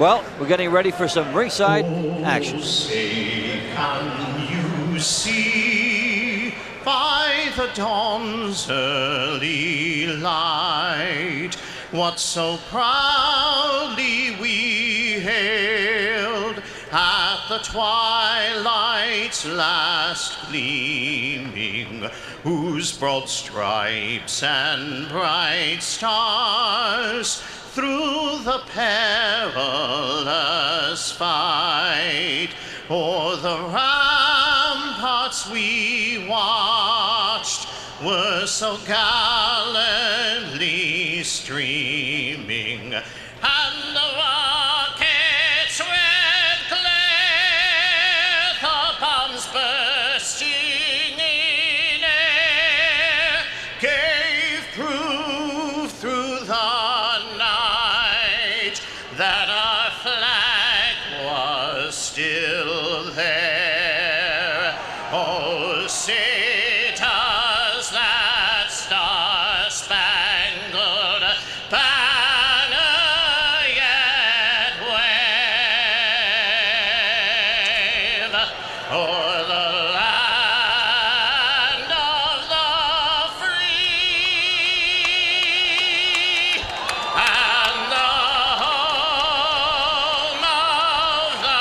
Well, we're getting ready for some ringside action. Can you see by the dawn's early light what so proudly we hailed at the twilight's last gleaming, whose broad stripes and bright stars through the perilous fight o'er the ramparts we watched were so gallantly streaming, and the rockets with glare, the bombs bursting in air, gave proof through the night that our flag was still there. Oh, say does that star-spangled banner yet wave o'er the land of the free and the home of the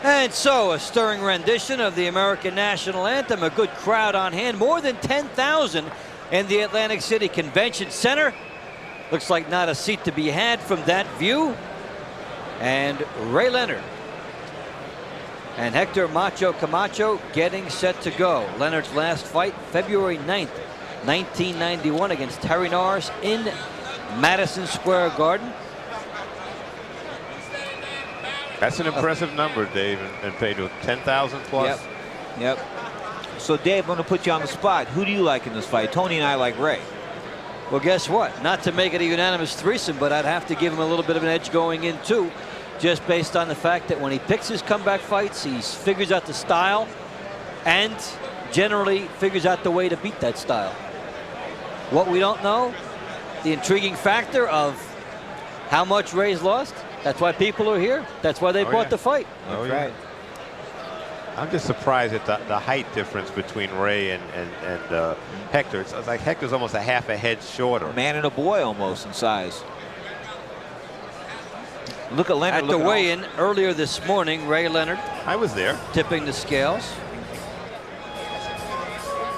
And so, a stirring rendition of the American national anthem. A good crowd on hand, more than 10,000 in the Atlantic City Convention Center. Looks like not a seat to be had from that view. And Ray Leonard and Hector Macho Camacho getting set to go. Leonard's last fight, February 9th, 1991, against Terry Norris in Madison Square Garden. That's an impressive number, Dave and Pedro. 10,000 plus. Yep. So, Dave, I'm going to put you on the spot. Who do you like in this fight? Tony and I like Ray. Well, guess what? Not to make it a unanimous threesome, but I'd have to give him a little bit of an edge going in, too, just based on the fact that when he picks his comeback fights, he figures out the style and generally figures out the way to beat that style. What we don't know, the intriguing factor of how much Ray's lost. That's why people are here. That's why they bought the fight. That's right. I'm just surprised at the height difference between Ray and Hector. It's like Hector's almost a half a head shorter. A man and a boy almost in size. Look at Leonard. At the weigh-in earlier this morning, Ray Leonard. I was there. Tipping the scales.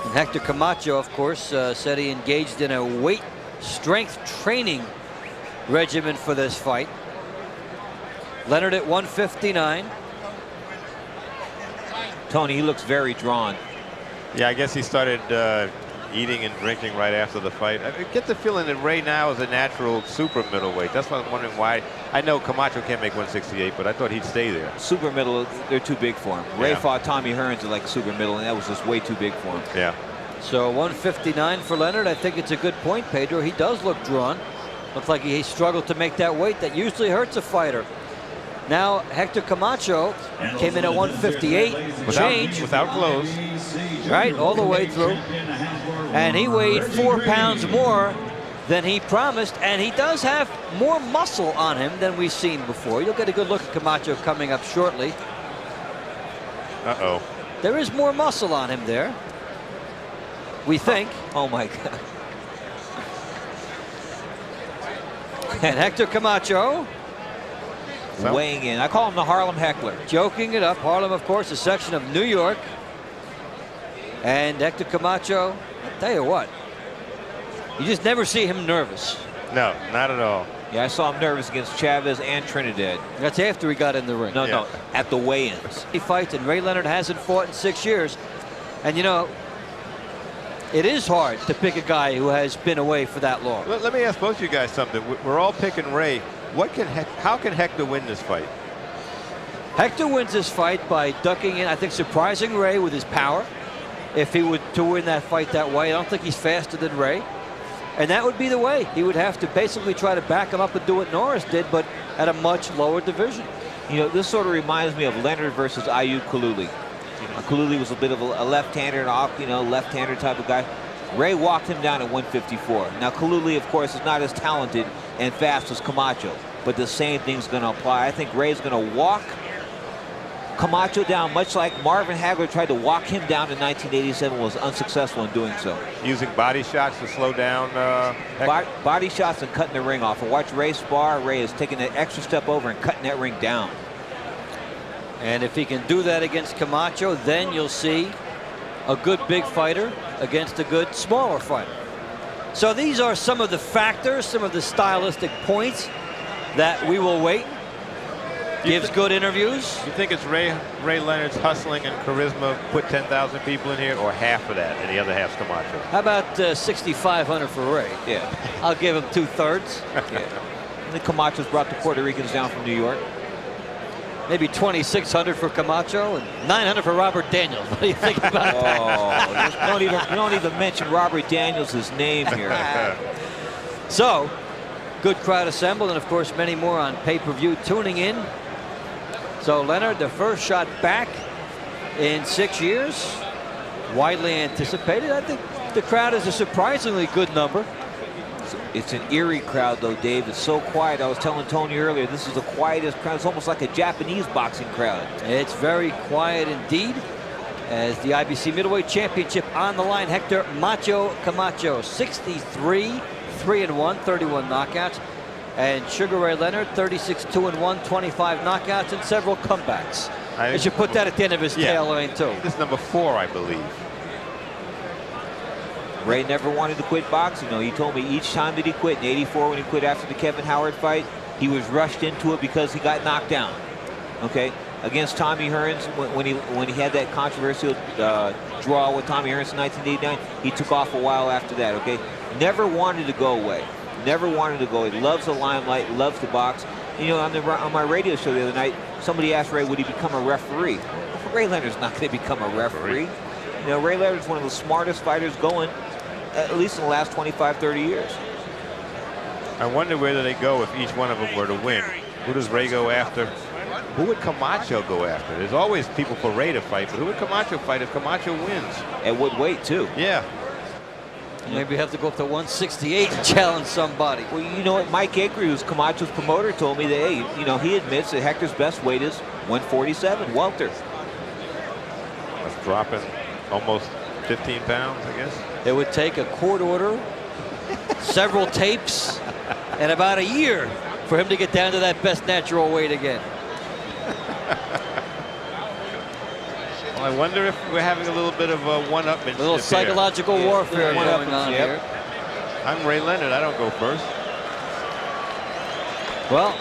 And Hector Camacho, of course, said he engaged in a weight strength training regimen for this fight. Leonard at 159. Tony, he looks very drawn. Yeah, I guess he started eating and drinking right after the fight. I get the feeling that Ray now is a natural super middleweight. That's why I'm wondering why. I know Camacho can't make 168, but I thought he'd stay there. Super middle, they're too big for him. Ray fought Tommy Hearns at like super middle, and that was just way too big for him. Yeah. So 159 for Leonard. I think it's a good point, Pedro. He does look drawn. Looks like he struggled to make that weight. That usually hurts a fighter. Now Hector Camacho came in at 158. Without clothes. Right, all the way through. And he weighed 4 pounds more than he promised. And he does have more muscle on him than we've seen before. You'll get a good look at Camacho coming up shortly. Uh-oh. There is more muscle on him there, we think. Oh my God. And Hector Camacho weighing in. I call him the Harlem Heckler. Joking it up. Harlem, of course, a section of New York. And Hector Camacho, I'll tell you what, you just never see him nervous. No, not at all. Yeah, I saw him nervous against Chavez and Trinidad. That's after he got in the ring. No, at the weigh-ins. He fights, and Ray Leonard hasn't fought in 6 years. And, you know, it is hard to pick a guy who has been away for that long. Let me ask both of you guys something. We're all picking Ray. How can Hector win this fight? Hector wins this fight by ducking in, I think, surprising Ray with his power. If he would to win that fight that way, I don't think he's faster than Ray. And that would be the way. He would have to basically try to back him up and do what Norris did, but at a much lower division. You know, this sort of reminds me of Leonard versus Ayub Kaluli. Kaluli was a bit of a left-hander, you know, left-hander type of guy. Ray walked him down at 154. Now, Kaluli, of course, is not as talented and fast as Camacho, but the same thing's going to apply. I think Ray's going to walk Camacho down, much like Marvin Hagler tried to walk him down in 1987, was unsuccessful in doing so. Using body shots to slow down Body shots and cutting the ring off. And watch Ray spar. Ray is taking an extra step over and cutting that ring down. And if he can do that against Camacho, then you'll see a good big fighter against a good smaller fighter. So these are some of the factors, some of the stylistic points that we will wait. Gives good interviews. You think it's Ray Leonard's hustling and charisma put 10,000 people in here, or half of that, and the other half's Camacho? How about 6,500 for Ray? Yeah. I'll give him 2/3. Yeah. I think Camacho's brought the Puerto Ricans down from New York. Maybe 2,600 for Camacho and 900 for Robert Daniels. What do you think about that? Oh, you don't even mention Robert Daniels' name here. So, good crowd assembled, and of course many more on pay-per-view tuning in. So Leonard, the first shot back in 6 years, widely anticipated. I think the crowd is a surprisingly good number. It's an eerie crowd, though, Dave. It's so quiet. I was telling Tony earlier, this is the quietest crowd. It's almost like a Japanese boxing crowd. It's very quiet indeed, as the IBC Middleweight Championship on the line. Hector Macho Camacho, 63, 3-1, 31 knockouts. And Sugar Ray Leonard, 36, 2-1, 25 knockouts and several comebacks. They should put that at the end of his tail lane, too. This is number 4, I believe. Ray never wanted to quit boxing. No, he told me each time that he quit, in '84 when he quit after the Kevin Howard fight, he was rushed into it because he got knocked down. Okay, against Tommy Hearns, when he had that controversial draw with Tommy Hearns in 1989, he took off a while after that. Okay, never wanted to go away. Never wanted to go. He loves the limelight, loves the box. You know, on my radio show the other night, somebody asked Ray, would he become a referee? Ray Leonard's not going to become a referee. You know, Ray Leonard's one of the smartest fighters going, at least in the last 25, 30 years. I wonder where do they go if each one of them were to win. Who does Ray go after? Who would Camacho go after? There's always people for Ray to fight, but who would Camacho fight if Camacho wins? At what weight, too? Yeah. Maybe have to go up to 168 and challenge somebody. Well, you know what? Mike Akery, who's Camacho's promoter, told me that, hey, you know, he admits that Hector's best weight is 147, welter. That's dropping almost 15 pounds, I guess. It would take a court order, several tapes, and about a year for him to get down to that best natural weight again. Well, I wonder if we're having a little bit of a one-upmanship. A little psychological warfare going on here. I'm Ray Leonard. I don't go first. Well,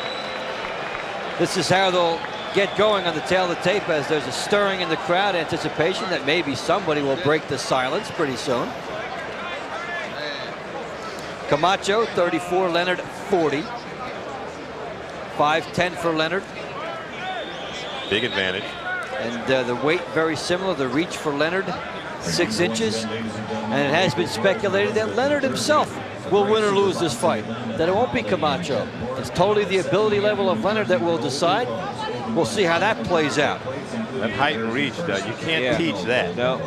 this is how they'll get going on the tail of the tape, as there's a stirring in the crowd, anticipation that maybe somebody will break the silence pretty soon. Camacho, 34, Leonard, 40. 5'10" for Leonard. Big advantage. And the weight very similar. The reach for Leonard, 6 inches. And it has been speculated that Leonard himself will win or lose this fight, that it won't be Camacho. It's totally the ability level of Leonard that will decide. We'll see how that plays out. That height and reach, you can't teach that. No.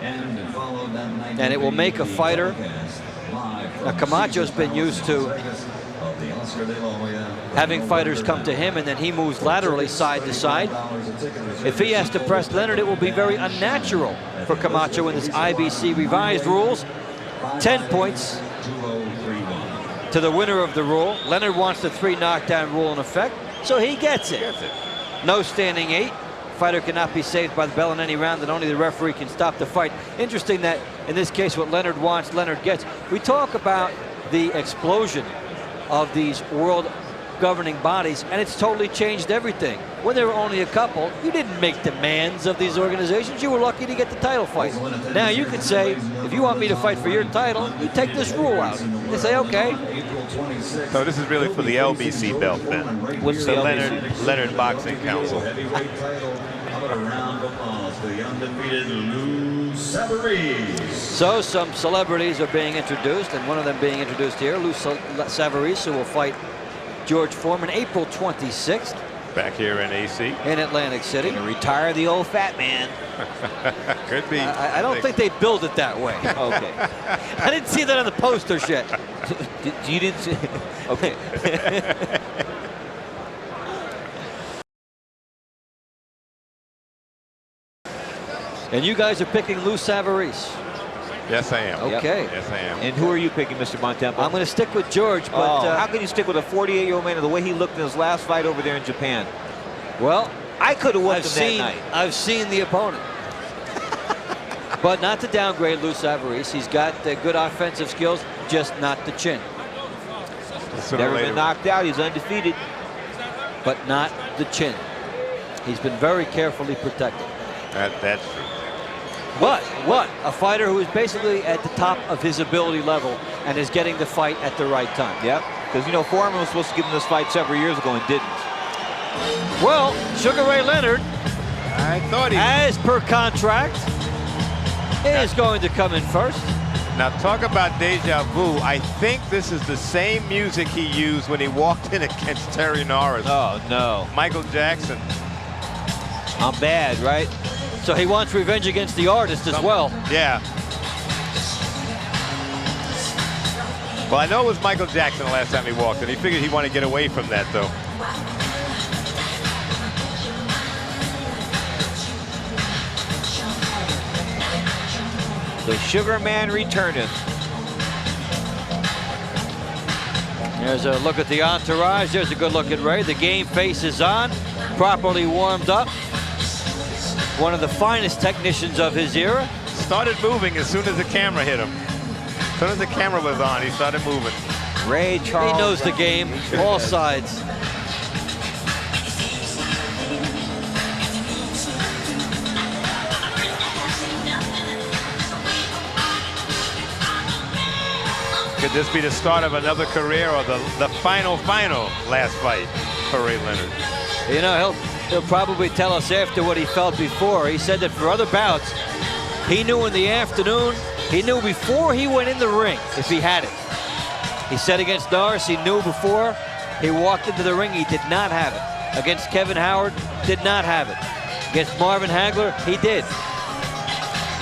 And it will make a fighter. Now, Camacho's been used to having fighters come to him and then he moves laterally side to side. If he has to press Leonard, it will be very unnatural for Camacho in this IBC revised rules. 10 points to the winner of the rule. Leonard wants the 3 knockdown rule in effect, so he gets it. No standing 8. Fighter cannot be saved by the bell in any round, and only the referee can stop the fight. Interesting that in this case what Leonard wants, Leonard gets. We talk about the explosion of these world governing bodies, and it's totally changed everything. When there were only a couple, you didn't make demands of these organizations. You were lucky to get the title fight. Now you could say, if you want me to fight for your title, you take this rule out. They say, okay. So this is really for the LBC belt then. What's the the Leonard Boxing Council. How about a round of applause for the undefeated Savarese. So some celebrities are being introduced, and one of them being introduced here, Lou Savarese, who will fight George Foreman April 26th. Back here in AC. In Atlantic City. Gonna retire the old fat man. Could be. I don't think they build it that way. Okay. I didn't see that on the posters yet. You didn't see? Okay. And you guys are picking Lou Savarese. Yes, I am. Okay. Yes, I am. And who are you picking, Mr. Bontempo? I'm going to stick with George, but how can you stick with a 48-year-old man the way he looked in his last fight over there in Japan? well, I could have whooped him that night. I've seen the opponent. But not to downgrade Lou Savarese. He's got good offensive skills, just not the chin. Never been knocked out. He's undefeated. But not the chin. He's been very carefully protected. That's true. But a fighter who is basically at the top of his ability level and is getting the fight at the right time. Yep. Because, you know, Foreman was supposed to give him this fight several years ago and didn't. Well, Sugar Ray Leonard, I thought he... as per contract, is going to come in first. Now, talk about deja vu. I think this is the same music he used when he walked in against Terry Norris. Oh, no. Michael Jackson. I'm bad, right? So he wants revenge against the artist as well. Yeah. Well, I know it was Michael Jackson the last time he walked in. He figured he wanted to get away from that, though. The Sugar Man returneth. There's a look at the entourage. There's a good look at Ray. The game face is on, properly warmed up. One of the finest technicians of his era. Started moving as soon as the camera hit him. As soon as the camera was on, he started moving. Ray Charles. He knows the game, all sides. Could this be the start of another career or the final last fight for Ray Leonard? You know, he'll probably tell us after what he felt before. He said that for other bouts, he knew in the afternoon, he knew before he went in the ring if he had it. He said against Norris, he knew before he walked into the ring, he did not have it. Against Kevin Howard, did not have it. Against Marvin Hagler, he did.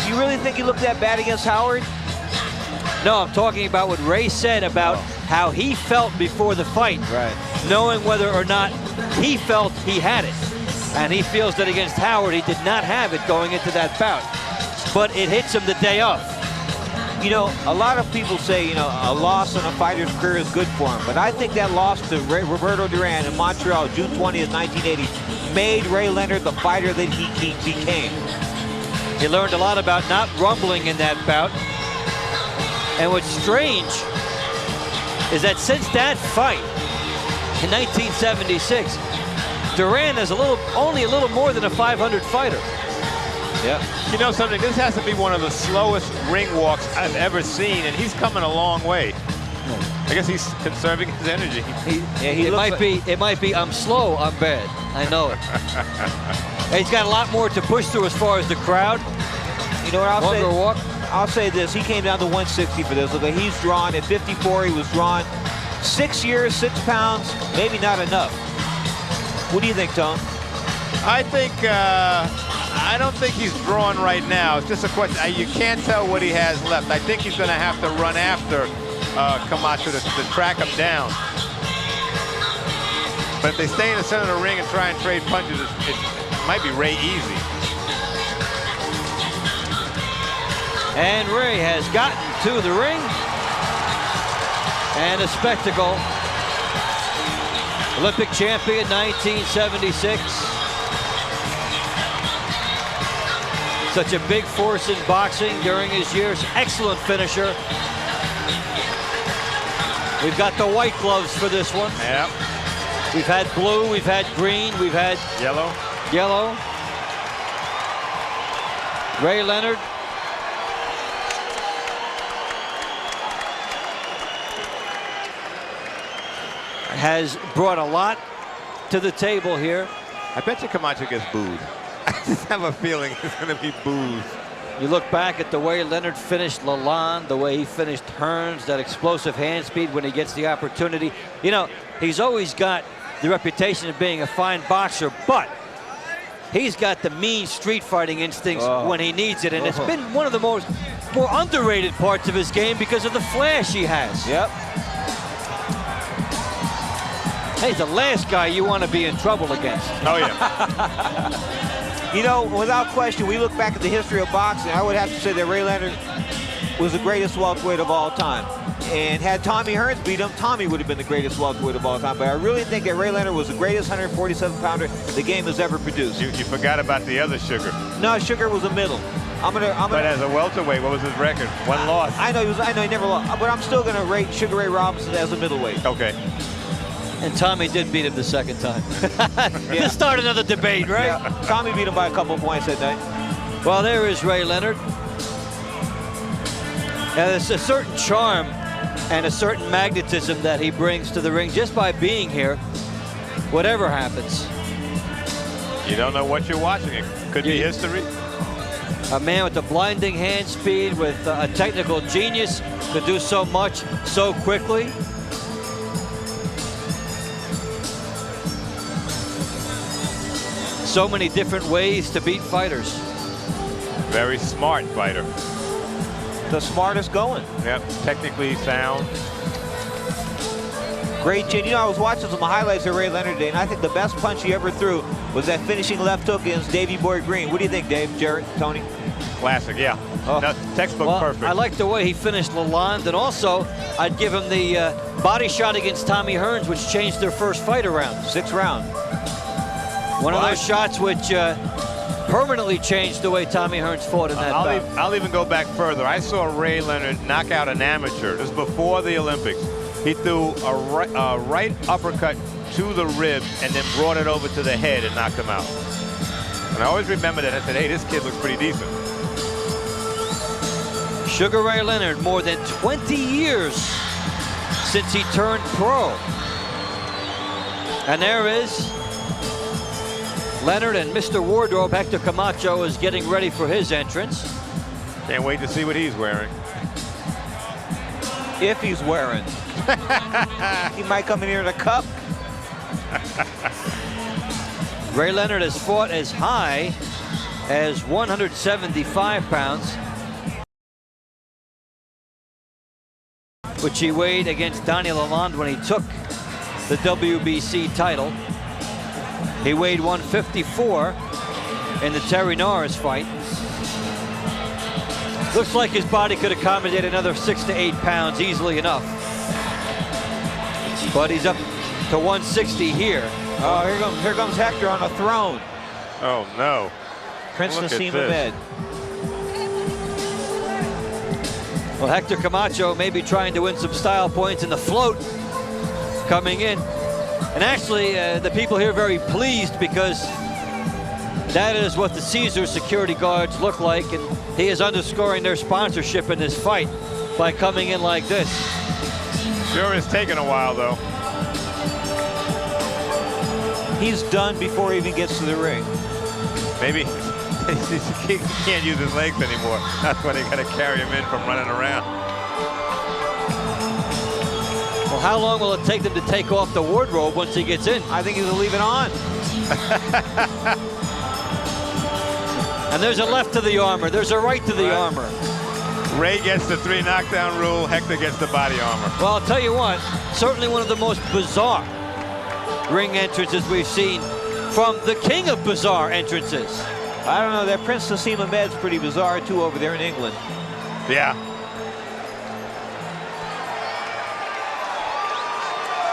You really think he looked that bad against Howard? No, I'm talking about what Ray said about how he felt before the fight. Right. Knowing whether or not he felt he had it. And he feels that against Howard, he did not have it going into that bout. But it hits him the day of. You know, a lot of people say, you know, a loss in a fighter's career is good for him. But I think that loss to Roberto Duran in Montreal, June 20th, 1980, made Ray Leonard the fighter that he became. He learned a lot about not rumbling in that bout. And what's strange is that since that fight in 1976, Duran is only a little more than a 500 fighter. Yeah. You know something, this has to be one of the slowest ring walks I've ever seen, and he's coming a long way. I guess he's conserving his energy. It might be, I'm slow, I'm bad. I know it. And he's got a lot more to push through as far as the crowd. You know what Longer walk. I'll say this, he came down to 160 for this. Look, he's drawn at 54, he was drawn 6 years, 6 pounds, maybe not enough. What do you think, Tone? I think, I don't think he's drawn right now. It's just a question, you can't tell what he has left. I think he's gonna have to run after Camacho to track him down. But if they stay in the center of the ring and try and trade punches, it might be Ray easy. And Ray has gotten to the ring. And a spectacle. Olympic champion, 1976. Such a big force in boxing during his years. Excellent finisher. We've got the white gloves for this one. Yep. We've had blue, we've had green, we've had yellow. Ray Leonard. Has brought a lot to the table here. I bet you Camacho gets booed. I just have a feeling it's going to be booed. You look back at the way Leonard finished Lalonde, the way he finished Hearns, that explosive hand speed when he gets the opportunity. You know, he's always got the reputation of being a fine boxer, but he's got the mean street fighting instincts when he needs it, and it's been one of the more underrated parts of his game because of the flash he has. Yep. He's the last guy you want to be in trouble against. Oh, yeah. You know, without question, we look back at the history of boxing, I would have to say that Ray Leonard was the greatest welterweight of all time. And had Tommy Hearns beat him, Tommy would have been the greatest welterweight of all time. But I really think that Ray Leonard was the greatest 147-pounder the game has ever produced. You forgot about the other Sugar. No, Sugar was a middle. But as a welterweight, what was his record? One loss. I know he never lost, but I'm still going to rate Sugar Ray Robinson as a middleweight. Okay. And Tommy did beat him the second time. Let's start another debate, right? Yeah. Tommy beat him by a couple points that night. Well, there is Ray Leonard. Now, there's a certain charm and a certain magnetism that he brings to the ring just by being here, whatever happens. You don't know what you're watching. It could be history. A man with a blinding hand speed, with a technical genius to do so much so quickly. So many different ways to beat fighters. Very smart fighter. The smartest going. Yep, technically sound. Great chin. You know, I was watching some highlights of Ray Leonard today, and I think the best punch he ever threw was that finishing left hook against Davey Boy Green. What do you think, Dave, Jarrett, Tony? Classic, yeah. No, textbook perfect. I like the way he finished Lalonde, and also I'd give him the body shot against Tommy Hearns, which changed their first fight around. 6th round. One of those shots which permanently changed the way Tommy Hearns fought in that bout. I'll even go back further. I saw Ray Leonard knock out an amateur. This was before the Olympics. He threw a right uppercut to the rib and then brought it over to the head and knocked him out. And I always remember that. I said, hey, this kid looks pretty decent. Sugar Ray Leonard, more than 20 years since he turned pro. And there is Leonard, and Mr. Wardrobe, Hector Camacho, is getting ready for his entrance. Can't wait to see what he's wearing. If he's wearing. He might come in here in a cup. Ray Leonard has fought as high as 175 pounds, which he weighed against Daniel Lalonde when he took the WBC title. He weighed 154 in the Terry Norris fight. Looks like his body could accommodate another 6 to 8 pounds easily enough. But he's up to 160 here. Oh, here comes Hector on a throne. Oh, no. Prince Look Nassim at this. Ahmed. Well, Hector Camacho may be trying to win some style points in the float coming in. And actually, the people here are very pleased because that is what the Caesar security guards look like, and he is underscoring their sponsorship in this fight by coming in like this. Sure is taking a while, though. He's done before he even gets to the ring. Maybe he can't use his legs anymore. That's why they got to carry him in from running around. Well, how long will it take them to take off the wardrobe once he gets in? I think he'll leave it on. And there's a left to the armor. There's a right to the armor. Ray gets the 3 knockdown rule. Hector gets the body armor. Well, I'll tell you what, certainly one of the most bizarre ring entrances we've seen from the king of bizarre entrances. I don't know, that Prince Nassim Ahmed's pretty bizarre too over there in England. Yeah.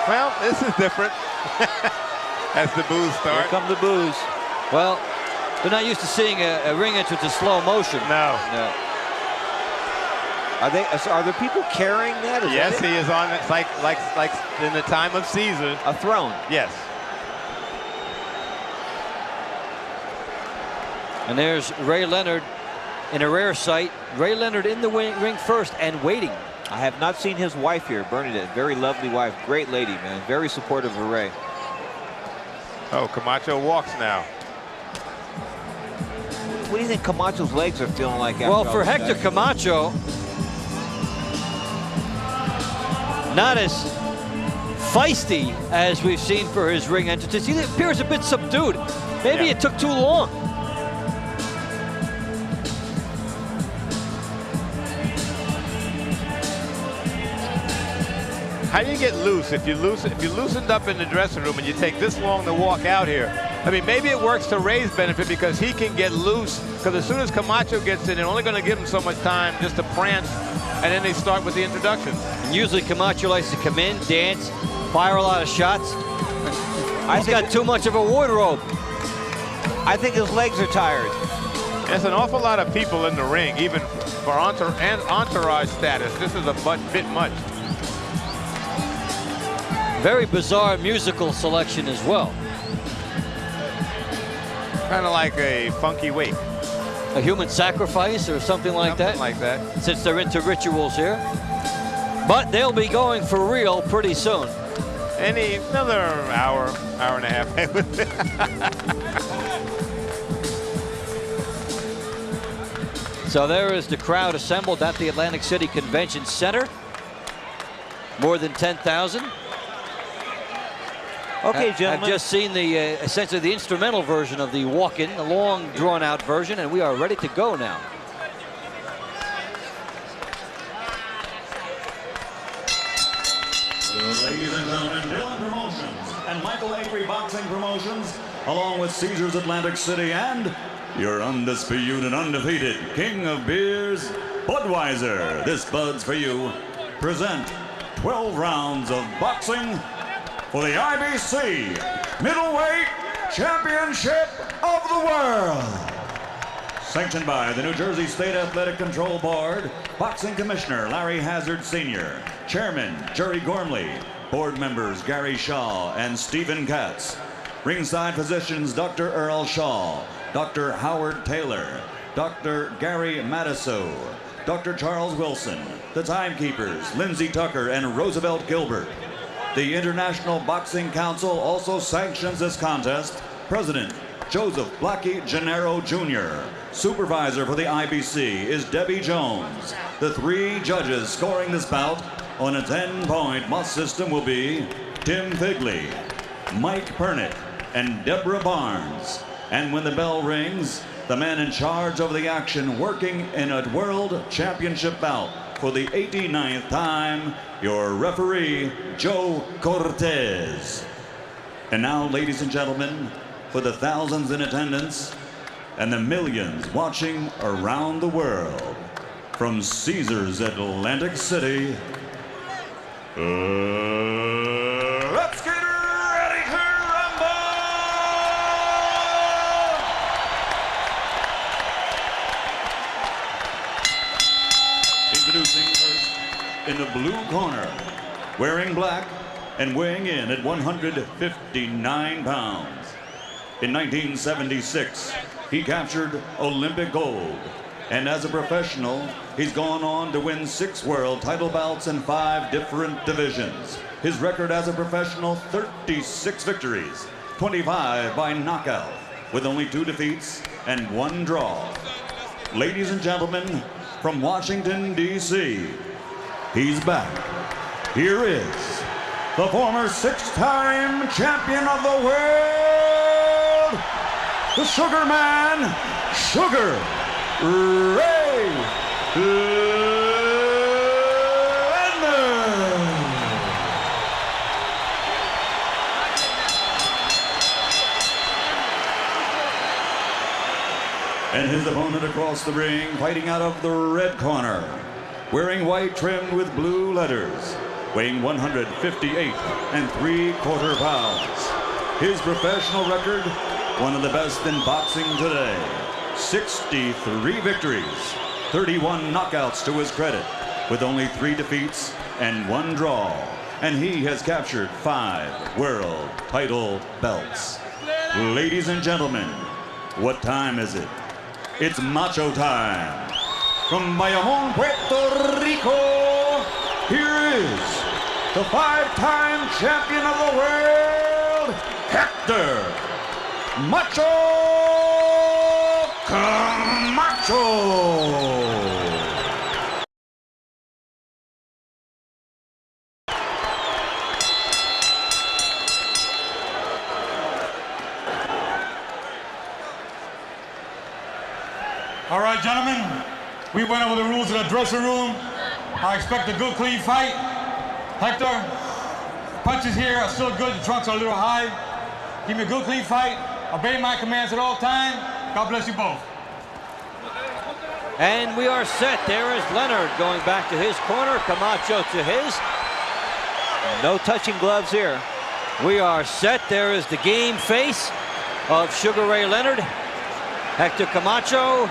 Well, this is different. As the boos start. Here come the boos. Well, they're not used to seeing a ring entrance in slow motion. No. No. Are there people carrying that? Yes, he is on. It's like in the time of Caesar. A throne. Yes. And there's Ray Leonard in a rare sight. Ray Leonard in the ring first and waiting. I have not seen his wife here, Bernadette. Very lovely wife. Great lady, man. Very supportive of Ray. Oh, Camacho walks now. What do you think Camacho's legs are feeling like after Well, all for this Hector action? Camacho, not as feisty as we've seen for his ring entrances. He appears a bit subdued. Maybe it took too long. How do you get loose if you loosened up in the dressing room and you take this long to walk out here? I mean, maybe it works to Ray's benefit because he can get loose. Because as soon as Camacho gets in, they're only going to give him so much time just to prance, and then they start with the introductions. And usually Camacho likes to come in, dance, fire a lot of shots. He's got too much of a wardrobe. I think his legs are tired. There's an awful lot of people in the ring, even for entourage status. This is a bit much. Very bizarre musical selection as well. Kind of like a funky wake. A human sacrifice or something like that? Something like that. Since they're into rituals here. But they'll be going for real pretty soon. Another hour and a half. So there is the crowd assembled at the Atlantic City Convention Center. More than 10,000. Okay, gentlemen. I've just seen the essentially the instrumental version of the walk-in, the long drawn-out version, and we are ready to go now. Ladies and gentlemen, Dylan Promotions and Michael Avery Boxing Promotions, along with Caesars Atlantic City and your undisputed, undefeated king of beers, Budweiser. This Bud's for you. Present 12 rounds of boxing for the IBC Middleweight Championship of the World. Sanctioned by the New Jersey State Athletic Control Board, Boxing Commissioner Larry Hazard Sr., Chairman Jerry Gormley, Board members Gary Shaw and Stephen Katz, ringside physicians Dr. Earl Shaw, Dr. Howard Taylor, Dr. Gary Matiso, Dr. Charles Wilson, the timekeepers Lindsey Tucker and Roosevelt Gilbert. The International Boxing Council also sanctions this contest. President Joseph Blackie Gennaro Jr. Supervisor for the IBC is Debbie Jones. The 3 judges scoring this bout on a 10-point must system will be Tim Figley, Mike Pernick, and Deborah Barnes. And when the bell rings, the man in charge of the action working in a World Championship bout for the 89th time, your referee, Joe Cortez. And now, ladies and gentlemen, for the thousands in attendance and the millions watching around the world, from Caesars Atlantic City, let's get ready to rumble! Introducing first, in the blue corner, wearing black and weighing in at 159 pounds. In 1976, he captured Olympic gold. And as a professional, he's gone on to win 6 world title bouts in 5 different divisions. His record as a professional, 36 victories, 25 by knockout, with only 2 defeats and 1 draw. Ladies and gentlemen, from Washington, D.C., he's back. Here is the former 6-time champion of the world, the Sugar Man, Sugar Ray Leonard. And his opponent across the ring, fighting out of the red corner, wearing white trimmed with blue letters, weighing 158 3/4 pounds. His professional record, one of the best in boxing today. 63 victories, 31 knockouts to his credit, with only 3 defeats and 1 draw. And he has captured 5 world title belts. Ladies and gentlemen, what time is it? It's Macho time. From Bayamon, Puerto Rico, here is the 5-time champion of the world, Hector Macho Camacho. Macho. All right, gentlemen, we went over the rules of the dressing room. I expect a good, clean fight. Hector, punches here are still good. The trunks are a little high. Give me a good, clean fight. Obey my commands at all times. God bless you both. And we are set. There is Leonard going back to his corner. Camacho to his. No touching gloves here. We are set. There is the game face of Sugar Ray Leonard. Hector Camacho.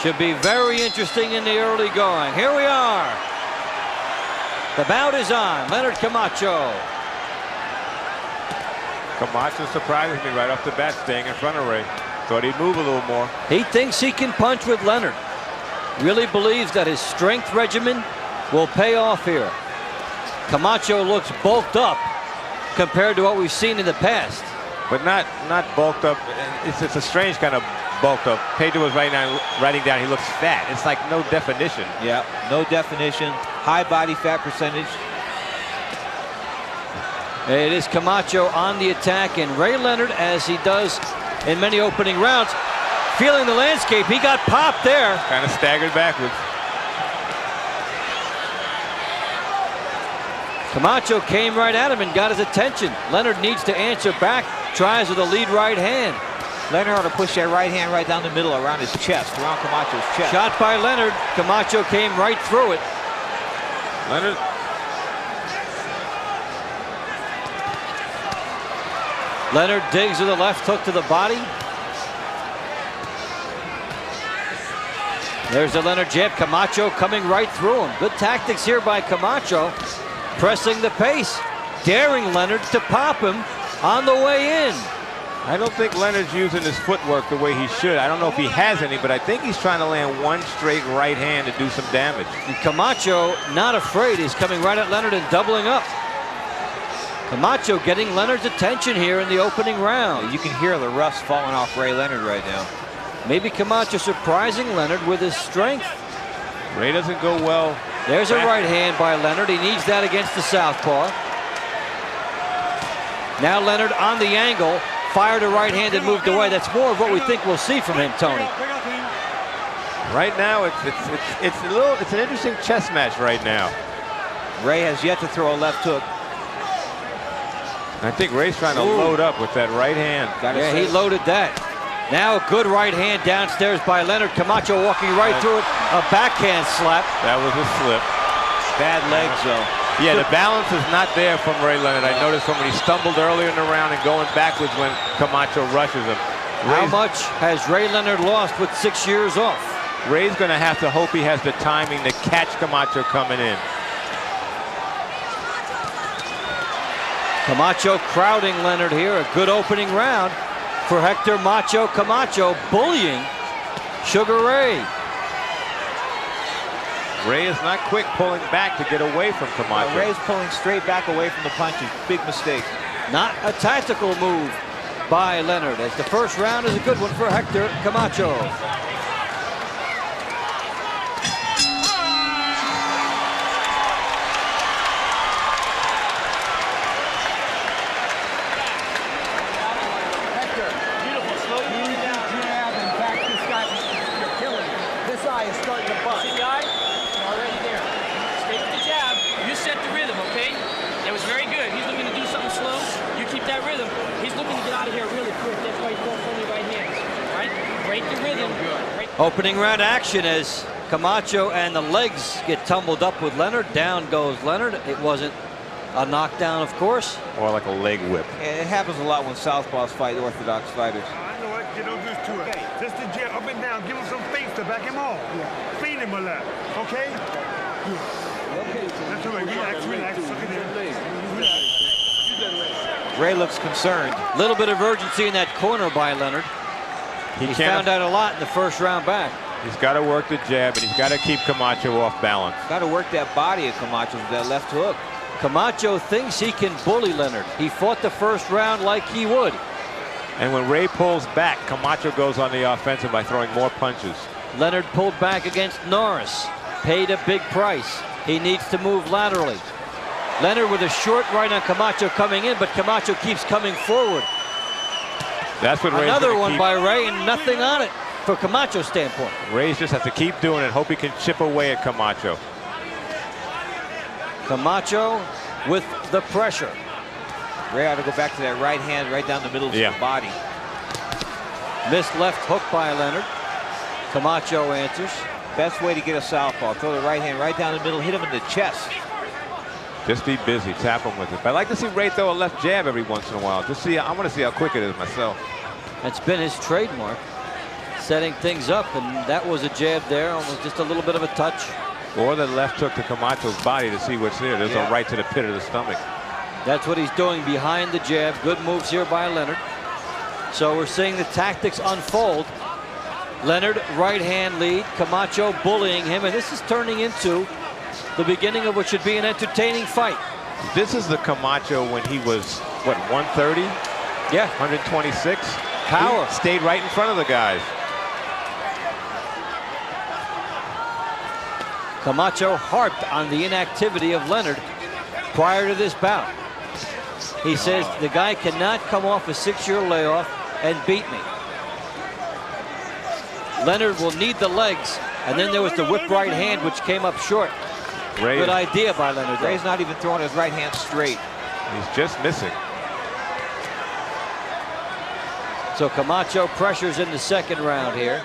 Should be very interesting in the early going. Here we are. The bout is on. Leonard Camacho. Camacho surprises me right off the bat, staying in front of Ray. Thought he'd move a little more. He thinks he can punch with Leonard. Really believes that his strength regimen will pay off here. Camacho looks bulked up compared to what we've seen in the past. But not bulked up. It's a strange kind of bulked up. Pedro was writing down he looks fat. It's like no definition. Yeah, no definition. High body fat percentage. It is Camacho on the attack, and Ray Leonard, as he does in many opening rounds, feeling the landscape. He got popped there. Kind of staggered backwards. Camacho came right at him and got his attention. Leonard needs to answer back. Tries with a lead right hand. Leonard ought to push that right hand right down the middle around his chest, around Camacho's chest. Shot by Leonard. Camacho came right through it. Leonard. Leonard digs with a left hook to the body. There's the Leonard jab. Camacho coming right through him. Good tactics here by Camacho. Pressing the pace. Daring Leonard to pop him on the way in. I don't think Leonard's using his footwork the way he should. I don't know if he has any, but I think he's trying to land one straight right hand to do some damage. And Camacho not afraid. He's coming right at Leonard and doubling up. Camacho getting Leonard's attention here in the opening round. You can hear the rust falling off Ray Leonard right now. Maybe Camacho surprising Leonard with his strength. Ray doesn't go well. There's a right hand by Leonard. He needs that against the southpaw. Now Leonard on the angle. Fired a right hand and moved away. That's more of what we think we'll see from him, Tony. Right now, it's an interesting chess match right now. Ray has yet to throw a left hook. I think Ray's trying to load up with that right hand. Yeah, he loaded that. Now a good right hand downstairs by Leonard. Camacho walking right through it. A backhand slap. That was a slip. Bad legs, though. Yeah, the balance is not there from Ray Leonard. I noticed when he stumbled earlier in the round and going backwards when Camacho rushes him. How much has Ray Leonard lost with 6 years off? Ray's going to have to hope he has the timing to catch Camacho coming in. Camacho crowding Leonard here. A good opening round for Hector Macho Camacho, bullying Sugar Ray. Ray is not quick pulling back to get away from Camacho. Ray's pulling straight back away from the punches. Big mistake. Not a tactical move by Leonard, as the first round is a good one for Hector Camacho. Opening round action as Camacho and the legs get tumbled up with Leonard. Down goes Leonard. It wasn't a knockdown, of course. More like a leg whip. It happens a lot when southpaws fight orthodox fighters. I know it. You don't do this to it. Just the jab up and down. Give him some face to back him off. Yeah. Feed him a lot. Okay? Okay. That's all right. Relax, relax. Suck it in. Relax. Ray looks concerned. A little bit of urgency in that corner by Leonard. He found out a lot in the first round back. He's got to work the jab, and he's got to keep Camacho off balance. Got to work that body of Camacho with that left hook. Camacho thinks he can bully Leonard. He fought the first round like he would. And when Ray pulls back, Camacho goes on the offensive by throwing more punches. Leonard pulled back against Norris, paid a big price. He needs to move laterally. Leonard with a short right on Camacho coming in, but Camacho keeps coming forward. That's what Ray's Another gonna one keep. by Ray, and nothing on it for Camacho's standpoint. Ray's just has to keep doing it, hope he can chip away at Camacho. Camacho with the pressure. Ray ought to go back to that right hand right down the middle of his body. Missed left hook by Leonard. Camacho answers. Best way to get a southpaw. Throw the right hand right down the middle, hit him in the chest. Just be busy, tap him with it. But I like to see Ray throw a left jab every once in a while. Just see, I want to see how quick it is myself. That's been his trademark, setting things up, and that was a jab there, almost just a little bit of a touch. Or the left hook to Camacho's body to see what's there. There's a right to the pit of the stomach. That's what he's doing behind the jab. Good moves here by Leonard. So we're seeing the tactics unfold. Leonard, right hand lead, Camacho bullying him, and this is turning into the beginning of what should be an entertaining fight. This is the Camacho when he was, what, 130? Yeah. 126? Power. He stayed right in front of the guys. Camacho harped on the inactivity of Leonard prior to this bout. He says the guy cannot come off a 6-year layoff and beat me. Leonard will need the legs, and then there was the whip right hand, which came up short. Good idea by Leonard. Ray's not even throwing his right hand straight. He's just missing. So Camacho pressures in the second round here.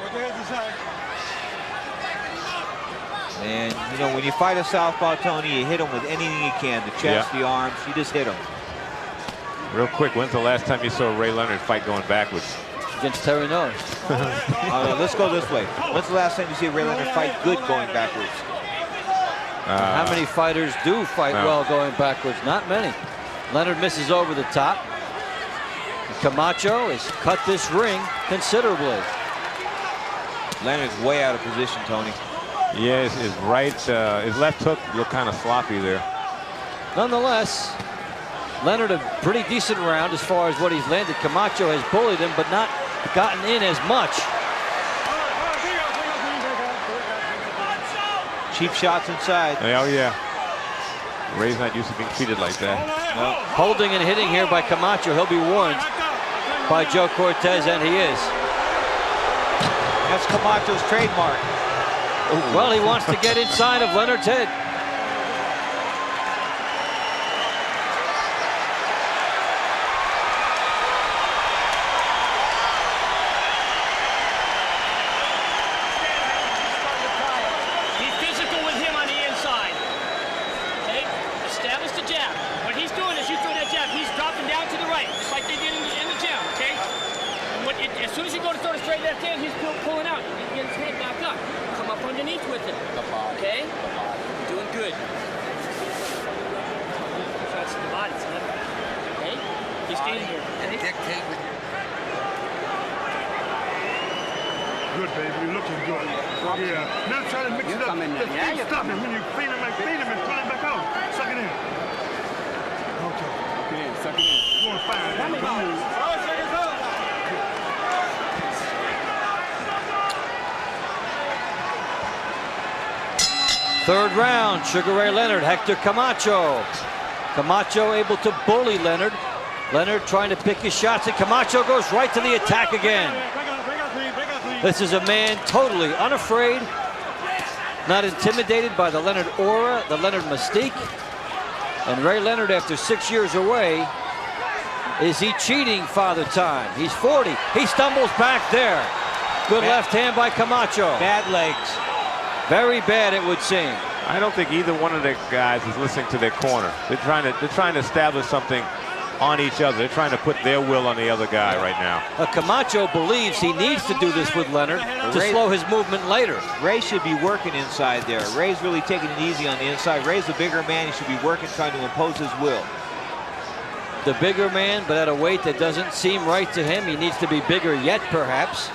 And, you know, when you fight a southpaw, Tony, you hit him with anything you can. The chest, the arms, you just hit him. Real quick, when's the last time you saw Ray Leonard fight going backwards? Against Terry Norris. Let's go this way. When's the last time you see Ray Leonard fight good going backwards? How many fighters do fight well going backwards? Not many. Leonard misses over the top. Camacho has cut this ring considerably. Leonard's way out of position, Tony. Yeah, his left hook looked kind of sloppy there. Nonetheless, Leonard a pretty decent round as far as what he's landed. Camacho has bullied him, but not gotten in as much. Cheap shots inside. Oh, yeah. Ray's not used to being treated like that. No. Holding and hitting here by Camacho. He'll be warned by Joe Cortez, and he is. That's Camacho's trademark. Ooh. Well, he wants to get inside of Leonard's head. As soon as you go to throw the straight left hand, he's pulling out. You get his head back up. Come up underneath with it. Okay? Doing good. Shots to the body, son. Okay? He's standing here. Dictate with your... Good, baby. You're looking good. Yeah. Now try to mix it up. Just stop him. When you feed him and pull him back out. Suck it in. Okay. Suck it in. Suck it in. You're fine. Third round, Sugar Ray Leonard, Hector Camacho. Camacho able to bully Leonard. Leonard trying to pick his shots, and Camacho goes right to the attack again. This is a man totally unafraid, not intimidated by the Leonard aura, the Leonard mystique. And Ray Leonard, after 6 years away, is he cheating Father Time? He's 40. He stumbles back there. Good left hand by Camacho. Bad legs. Very bad, it would seem. I don't think either one of the guys is listening to their corner. They're trying to establish something on each other. They're trying to put their will on the other guy right now. Camacho believes he needs to do this with Leonard to slow his movement later. Ray should be working inside there. Ray's really taking it easy on the inside. Ray's the bigger man. He should be working, trying to impose his will. The bigger man, but at a weight that doesn't seem right to him. He needs to be bigger yet, perhaps.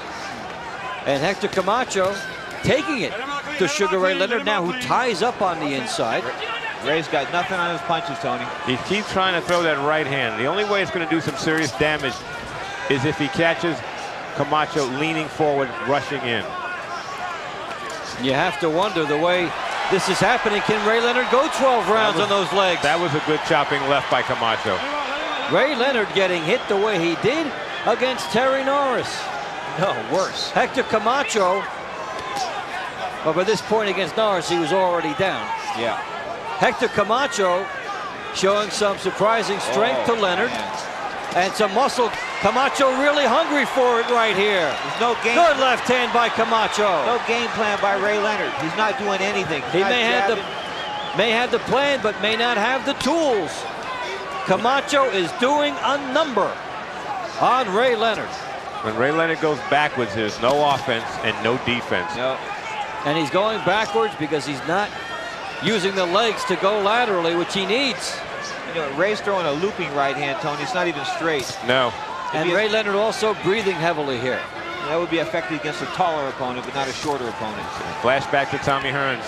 And Hector Camacho taking it to Sugar Ray Leonard now, who ties up on the inside. Ray's got nothing on his punches, Tony. He keeps trying to throw that right hand. The only way it's going to do some serious damage is if he catches Camacho leaning forward, rushing in. You have to wonder the way this is happening. Can Ray Leonard go 12 rounds on those legs? That was a good chopping left by Camacho. Ray Leonard getting hit the way he did against Terry Norris. No, worse. Hector Camacho, but by this point against Norris, he was already down. Yeah. Hector Camacho showing some surprising strength to Leonard. Man. And some muscle. Camacho really hungry for it right here. There's no game. Good left hand by Camacho. No game plan by Ray Leonard. He's not doing anything. He may have the plan, but may not have the tools. Camacho is doing a number on Ray Leonard. When Ray Leonard goes backwards, there's no offense and no defense. No. And he's going backwards because he's not using the legs to go laterally, which he needs. You know, Ray's throwing a looping right hand, Tony. It's not even straight. No. And Ray Leonard also breathing heavily here. That would be effective against a taller opponent, but not a shorter opponent. Flashback to Tommy Hearns.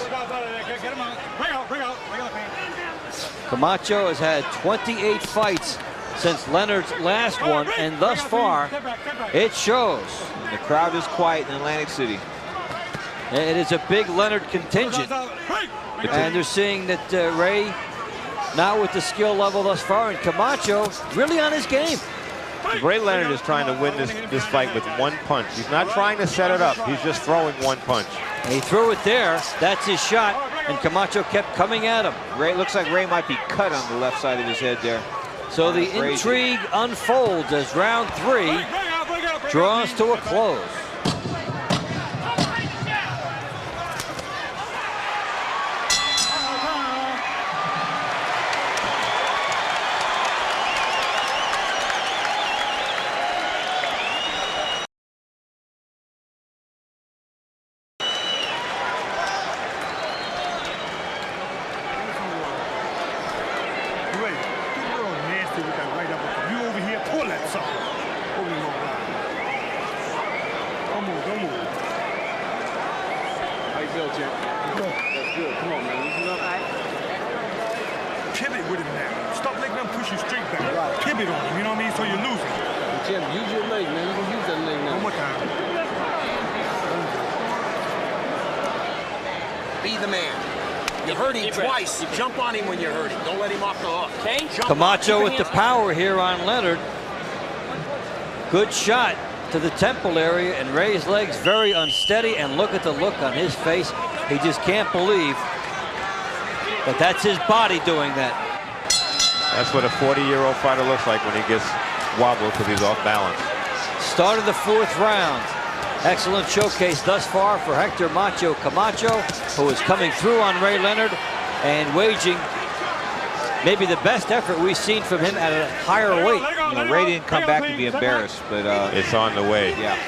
Camacho has had 28 fights since Leonard's last one, and thus far, it shows. And the crowd is quiet in Atlantic City. It is a big Leonard contingent. And they're seeing that Ray, not with the skill level thus far, and Camacho really on his game. Ray Leonard is trying to win this fight with one punch. He's not trying to set it up. He's just throwing one punch. And he threw it there. That's his shot. And Camacho kept coming at him. Ray looks like Ray might be cut on the left side of his head there. So the intrigue unfolds as round 3 draws to a close. Pivot with him now. Stop letting them push you straight back. Pivot on him, you know what I mean? So you're losing. Jim, use your leg, man. You can use that leg now. One more time. Be the man. You hurt him twice. You jump on him when you're hurting. Don't let him off the hook. Okay? Camacho with the power here on Leonard. Good shot to the temple area, and Ray's legs very unsteady, and look at the look on his face. He just can't believe that that's his body doing that. That's what a 40-year-old fighter looks like when he gets wobbled because he's off balance. Start of the 4th round. Excellent showcase thus far for Hector Macho Camacho, who is coming through on Ray Leonard and waging maybe the best effort we've seen from him at a higher weight. You know, Ray didn't come back to be embarrassed, but It's on the way. yeah.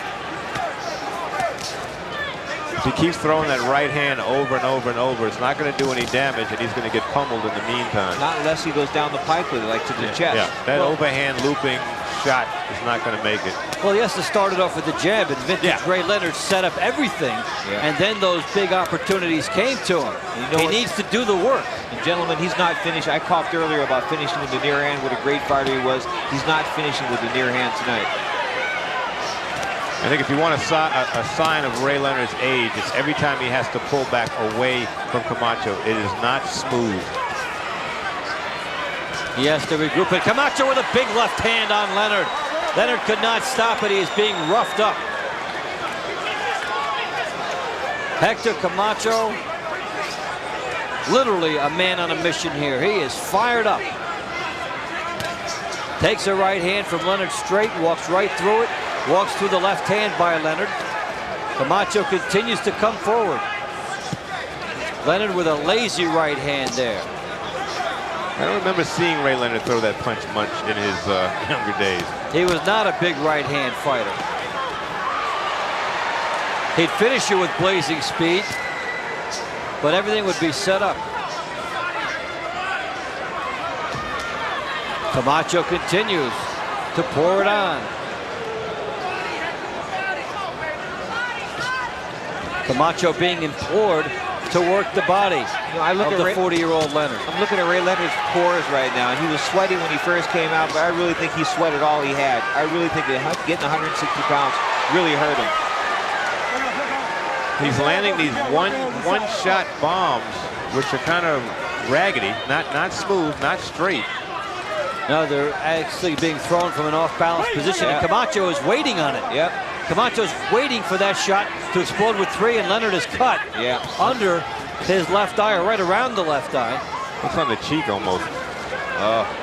If he keeps throwing that right hand over and over and over, it's not going to do any damage, and he's going to get pummeled in the meantime. Not unless he goes down the pipe with it, like to the chest. Yeah, that overhand looping shot is not going to make it. Well, he has to start it off with the jab, and vintage Ray Leonard set up everything, and then those big opportunities came to him. You know he what? needs to do the work. And gentlemen, he's not finished. I talked earlier about finishing with the near hand, what a great fighter he was. He's not finishing with the near hand tonight. I think if you want a sign of Ray Leonard's age, it's every time he has to pull back away from Camacho. It is not smooth. He has to regroup it. Camacho with a big left hand on Leonard. Leonard could not stop it. He is being roughed up. Hector Camacho, literally a man on a mission here. He is fired up. Takes a right hand from Leonard straight, walks right through it. Walks through the left hand by Leonard. Camacho continues to come forward. Leonard with a lazy right hand there. I don't remember seeing Ray Leonard throw that punch much in his younger days. He was not a big right hand fighter. He'd finish you with blazing speed, but everything would be set up. Camacho continues to pour it on. Camacho being implored to work the body I look of at the 40-year-old Leonard. I'm looking at Ray Leonard's pores right now, and he was sweaty when he first came out, but I really think he sweated all he had. I really think that getting 160 pounds really hurt him. He's landing these one-shot bombs, which are kind of raggedy, not smooth, not straight. No, they're actually being thrown from an off-balance position, and Camacho is waiting on it. Yep. Camacho's waiting for that shot to explode with 3, and Leonard is cut under his left eye, or right around the left eye. It's on the cheek almost.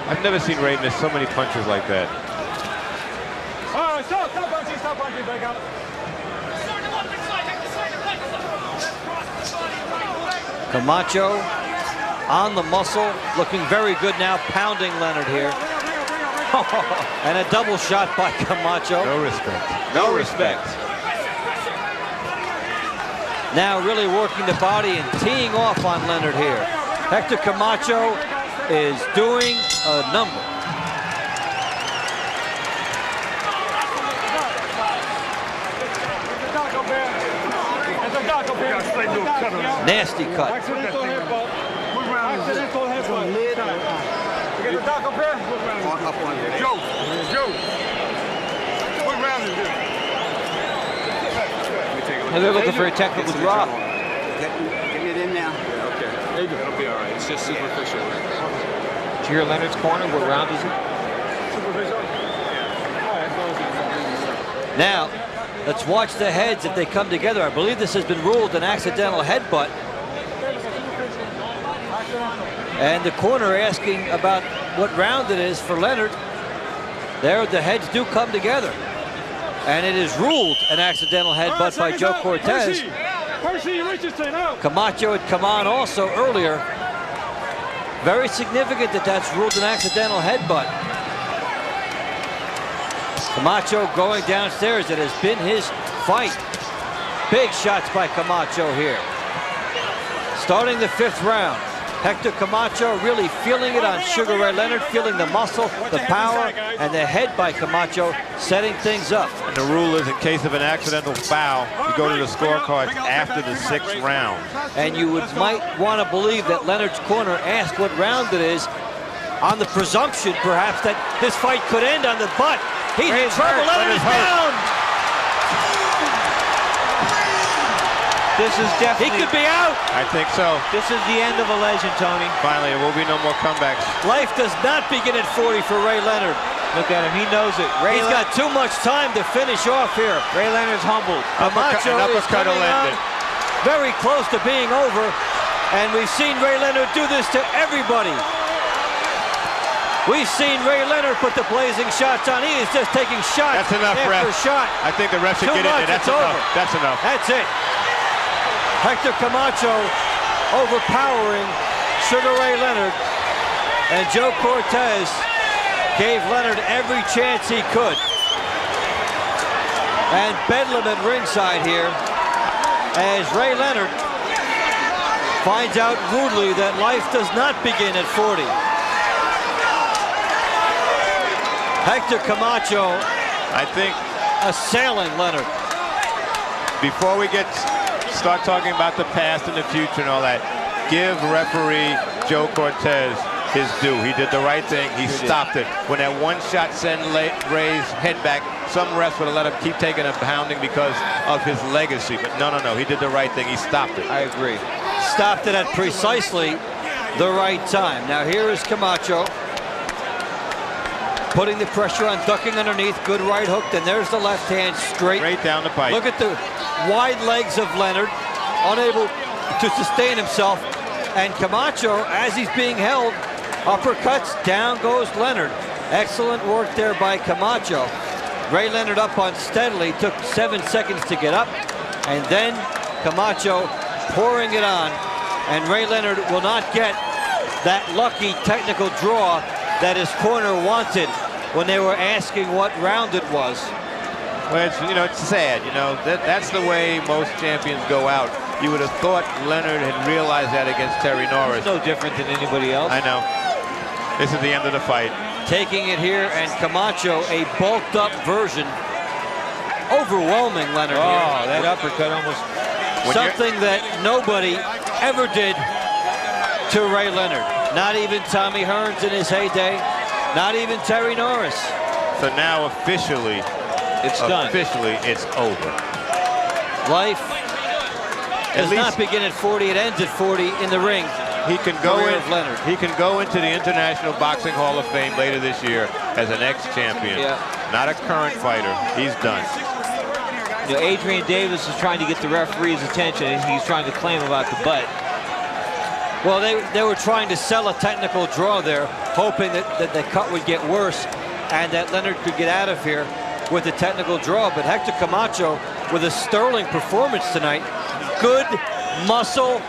I've never seen Ray miss so many punches like that. All right, stop punching, back out. Camacho on the muscle, looking very good now, pounding Leonard here. And a double shot by Camacho. No respect. No respect. Now really working the body and teeing off on Leonard here. Hector Camacho is doing a number. Nasty cut. Accidental headbutt. Accidental headbutt. Get the doc up here. Joe. What round is this? And they're looking for a technical drop. Get it in now. Okay. It'll be all right. It's just superficial. Did you hear Leonard's corner? What round is it? Now, let's watch the heads if they come together. I believe this has been ruled an accidental headbutt. And the corner asking about what round it is for Leonard. There, the heads do come together. And it is ruled an accidental headbutt by Joe Cortez. Percy Richardson out. Camacho had come on also earlier. Very significant that that's ruled an accidental headbutt. Camacho going downstairs. It has been his fight. Big shots by Camacho here. Starting the 5th round. Hector Camacho really feeling it on Sugar Ray Leonard, feeling the muscle, the power, and the head by Camacho, setting things up. And the rule is in case of an accidental foul, you go to the scorecards after the 6th round. And you might want to believe that Leonard's corner asked what round it is on the presumption, perhaps, that this fight could end on the butt. He's in trouble. Leonard is down. This is definitely... He could be out. I think so. This is the end of a legend, Tony. Finally, there will be no more comebacks. Life does not begin at 40 for Ray Leonard. Look at him. He knows it. He's got too much time to finish off here. Ray Leonard's humbled. Camacho is coming on very close to being over. And we've seen Ray Leonard do this to everybody. We've seen Ray Leonard put the blazing shots on. He is just taking shot That's enough, after ref. shot. I think the ref should get in there. That's enough. Over. That's enough. That's it. Hector Camacho overpowering Sugar Ray Leonard. And Joe Cortez gave Leonard every chance he could. And bedlam at ringside here as Ray Leonard finds out rudely that life does not begin at 40. Hector Camacho, I think, assailing Leonard. before we start talking about the past and the future and all that, give referee Joe Cortez his due. He did the right thing. He stopped it. When that one shot sent Ray's head back, some refs would have let him keep taking a pounding because of his legacy. But no. He did the right thing. He stopped it. I agree. Stopped it at precisely the right time. Now here is Camacho putting the pressure on, ducking underneath. Good right hook. Then there's the left hand straight Down the pipe. Look at the wide legs of Leonard, unable to sustain himself. And Camacho, as he's being held, uppercuts, down goes Leonard. Excellent work there by Camacho. Ray Leonard up unsteadily, took 7 seconds to get up, and then Camacho pouring it on. And Ray Leonard will not get that lucky technical draw that his corner wanted when they were asking what round it was. Well, it's sad. That's the way most champions go out. You would have thought Leonard had realized that against Terry Norris. No different than anybody else. I know. This is the end of the fight. Taking it here, and Camacho, a bulked up version, overwhelming Leonard here. That uppercut almost... Something that nobody ever did to Ray Leonard. Not even Tommy Hearns in his heyday. Not even Terry Norris. So now officially, It's done. Officially, it's over. Life does not begin at 40. It ends at 40 in the ring. He can go Career in. of Leonard. He can go into the International Boxing Hall of Fame later this year as an ex-champion. Yeah. Not a current fighter. He's done. You know, Adrian Davis is trying to get the referee's attention, and he's trying to claim about the butt. Well, they were trying to sell a technical draw there, hoping that the cut would get worse and that Leonard could get out of here with a technical draw. But Hector Camacho with a sterling performance tonight. Good muscle.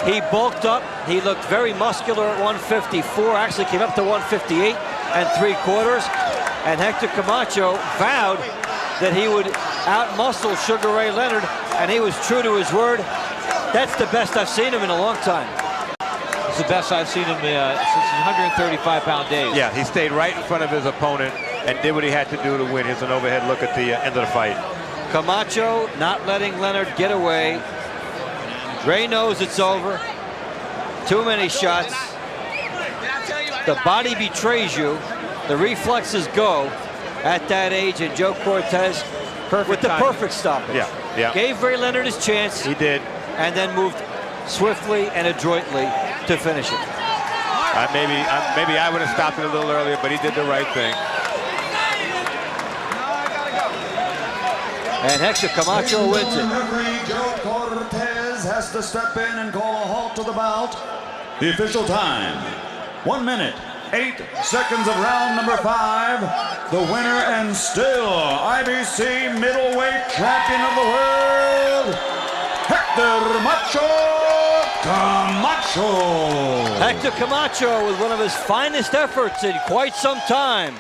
He bulked up. He looked very muscular at 154. Actually came up to 158 3/4. And Hector Camacho vowed that he would out-muscle Sugar Ray Leonard, and he was true to his word. That's the best I've seen him in a long time. It's the best I've seen him since his 135-pound days. Yeah, he stayed right in front of his opponent and did what he had to do to win. Here's an overhead look at the end of the fight. Camacho not letting Leonard get away. Ray knows it's over. Too many shots. The body betrays you. The reflexes go at that age, and Joe Cortez with the perfect stoppage. Yeah, yeah. Gave Ray Leonard his chance. He did. And then moved swiftly and adroitly to finish it. Maybe I would have stopped it a little earlier, but he did the right thing. And Hector Camacho wins it. Referee Joe Cortez has to step in and call a halt to the bout. The official time, 1 minute, 8 seconds of round number 5. The winner and still IBC middleweight champion of the world, Hector Camacho. Hector Camacho with one of his finest efforts in quite some time.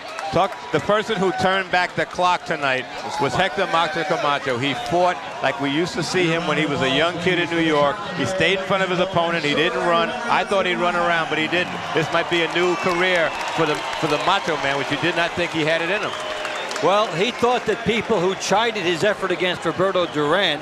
The person who turned back the clock tonight was Hector Camacho. He fought like we used to see him when he was a young kid in New York. He stayed in front of his opponent. He didn't run. I thought he'd run around, but he didn't. This might be a new career for the Macho Man, which you did not think he had it in him. Well, he thought that people who chided his effort against Roberto Duran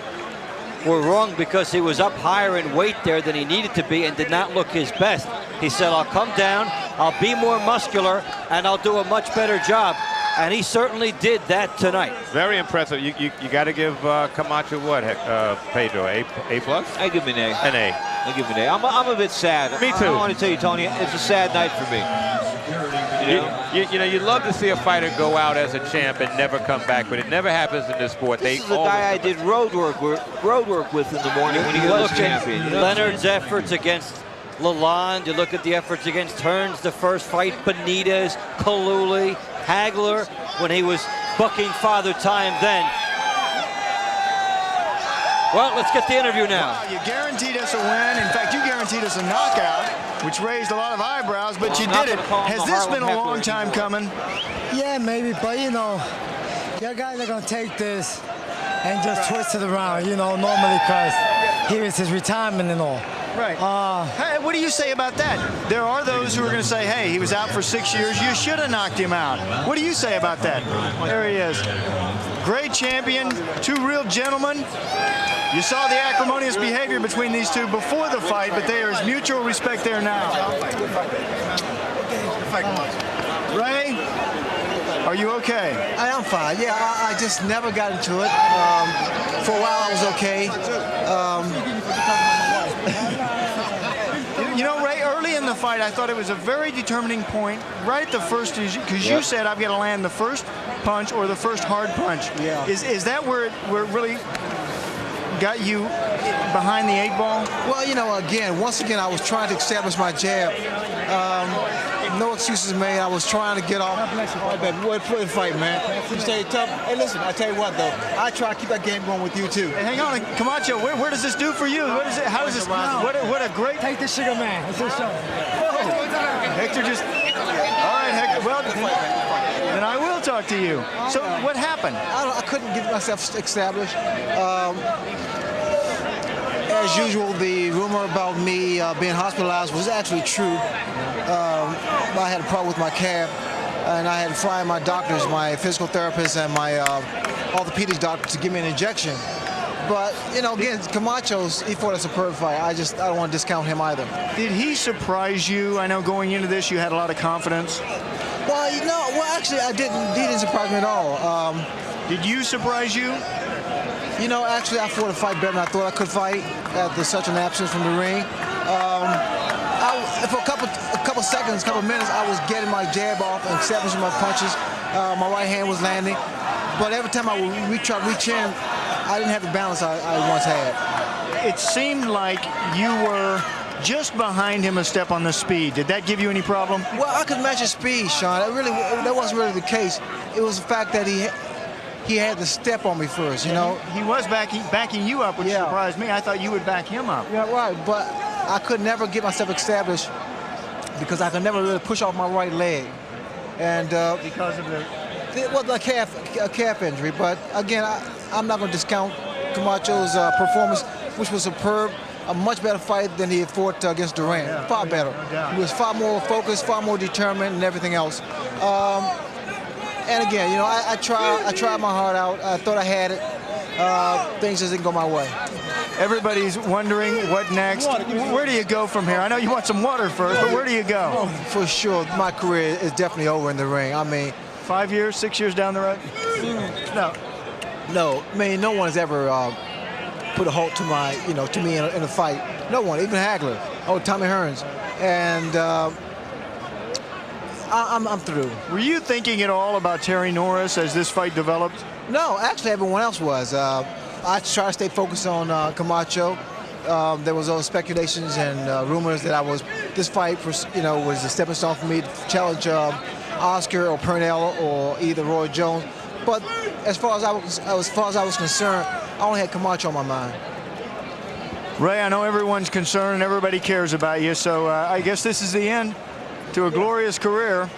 were wrong because he was up higher in weight there than he needed to be and did not look his best. He said, I'll come down, I'll be more muscular, and I'll do a much better job. And he certainly did that tonight. Very impressive. You got to give Camacho what, Pedro, A+? I give him an A. An A. I give him an A. I'm a bit sad. Me too. I want to tell you, Tony, it's a sad night for me. You know, you'd love to see a fighter go out as a champ and never come back, but it never happens in this sport. This is the guy I did road work with in the morning when he was champion. Leonard's efforts against Lalonde, you look at the efforts against Hearns, the first fight, Benitez, Kaluli, Hagler, when he was bucking Father Time then. Well, let's get the interview now. You guaranteed us a win. In fact, you guaranteed us a knockout, which raised a lot of eyebrows, but you did it. Has this been a long time coming? Yeah, maybe, but you know, your guys are going to take this and just twist it around, you know, normally because here is his retirement and all. Right. Hey, what do you say about that? There are those who are going to say, hey, he was out for 6 years. You should have knocked him out. What do you say about that? There he is. Great champion, two real gentlemen. You saw the acrimonious behavior between these two before the fight, but there is mutual respect there now. Ray, are you okay? I am fine. Yeah, I just never got into it. For a while, I was okay. You know, Ray, early in the fight, I thought it was a very determining point. Right at the first, because you said I've got to land the first punch or the first hard punch. Yeah. Is that where it really got you behind the 8-ball? Well, you know, once again, I was trying to establish my jab. No excuses made. I was trying to get off. All right, baby. We're playing fight, man. You stay tough. Hey, listen, I tell you what, though. I try to keep that game going with you, too. Hey, hang on. Camacho, where does this do for you? What is it? How does this? What a great. Take the sugar, man. It's his show. Hector just. All right, Hector. Well, then I will talk to you. So what happened? I couldn't get myself established. As usual, the rumor about me being hospitalized was actually true. I had a problem with my calf, and I had to fly my doctors, my physical therapist and my orthopedic doctor to give me an injection. But, you know, again, Camacho's, he fought a superb fight. I don't want to discount him either. Did he surprise you? I know going into this you had a lot of confidence. Well, you know, actually, I didn't. He didn't surprise me at all. Did you surprise you? You know, actually, I fought a fight better than I thought I could fight after such an absence from the ring. For a couple seconds, couple minutes, I was getting my jab off and establishing my punches. My right hand was landing. But every time I would reach in, I didn't have the balance I once had. It seemed like you were just behind him a step on the speed. Did that give you any problem? Well, I could match his speed, Sean. That wasn't really the case. It was the fact that he had to step on me first, you know. He was backing you up, which surprised me. I thought you would back him up. Yeah, right. But I could never get myself established because I could never really push off my right leg. And because of a calf injury. But again, I'm not going to discount Camacho's performance, which was superb. A much better fight than he had fought against Durant. Yeah, far better. No He was far more focused, far more determined, and everything else. And again, you know, I tried my heart out. I thought I had it. Things just didn't go my way. Everybody's wondering what next. Where do you go from here? I know you want some water first, but where do you go? Oh, for sure, my career is definitely over in the ring. I mean, 5 years, 6 years down the road? No. I mean, no one's ever put a halt to me in a fight. No one, even Hagler. Oh, Tommy Hearns, and I'm through. Were you thinking at all about Terry Norris as this fight developed? No, actually, everyone else was. I try to stay focused on Camacho. There was all speculations and rumors that this fight was a stepping stone for me to challenge Oscar or Purnell or either Roy Jones. But as far as I was concerned, I only had Camacho on my mind. Ray, I know everyone's concerned and everybody cares about you, so I guess this is the end to a glorious career.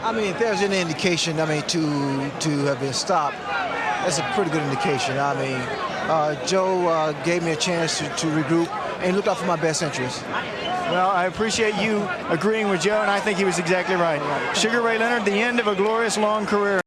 I mean, if there's any indication, to have been stopped, that's a pretty good indication. I mean, Joe gave me a chance to regroup and looked out for my best interest. Well, I appreciate you agreeing with Joe, and I think he was exactly right. Sugar Ray Leonard, the end of a glorious long career.